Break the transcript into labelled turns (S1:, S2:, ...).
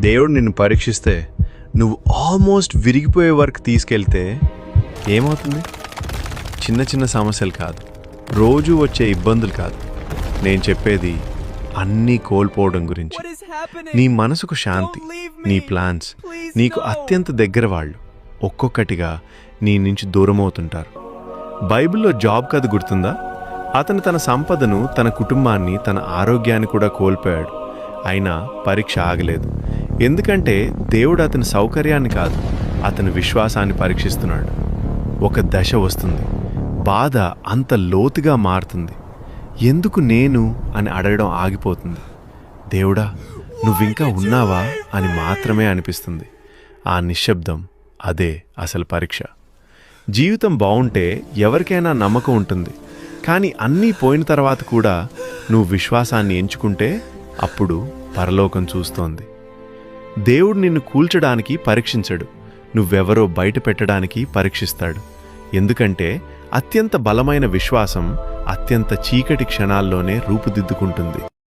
S1: దేవుడు నిన్ను పరీక్షిస్తే నువ్వు ఆల్మోస్ట్ విరిగిపోయే వరకు తీసుకెళ్తే ఏమవుతుంది? చిన్న చిన్న సమస్యలు కాదు, రోజు వచ్చే ఇబ్బందులు కాదు, నేను చెప్పేది అన్నీ కోల్పోవడం గురించి. నీ మనసుకు శాంతి, నీ ప్లాన్స్, నీకు అత్యంత దగ్గర వాళ్ళు ఒక్కొక్కటిగా నీ నుంచి దూరమవుతుంటారు. బైబిల్లో జాబ్ కథ గుర్తుందా? అతను తన సంపదను, తన కుటుంబాన్ని, తన ఆరోగ్యాన్ని కూడా కోల్పోయాడు. అయినా పరీక్ష ఆగలేదు. ఎందుకంటే దేవుడు అతని సౌకర్యాన్ని కాదు, అతని విశ్వాసాన్ని పరీక్షిస్తున్నాడు. ఒక దశ వస్తుంది, బాధ అంత లోతుగా మారుతుంది. ఎందుకు నేను అని అడగడం ఆగిపోతుంది. దేవుడా, నువ్వింకా ఉన్నావా అని మాత్రమే అనిపిస్తుంది. ఆ నిశ్శబ్దం, అదే అసలు పరీక్ష. జీవితం బావుంటే ఎవరికైనా నమ్మకం ఉంటుంది. కానీ అన్నీ పోయిన తర్వాత కూడా నువ్వు విశ్వాసాన్ని ఎంచుకుంటే అప్పుడు పరలోకం చూస్తోంది. దేవుడు నిన్ను కూల్చడానికి పరీక్షించడు, నువ్వెవరో బయట పెట్టడానికి పరీక్షిస్తాడు. ఎందుకంటే అత్యంత బలమైన విశ్వాసం అత్యంత చీకటి క్షణాల్లోనే రూపుదిద్దుకుంటుంది.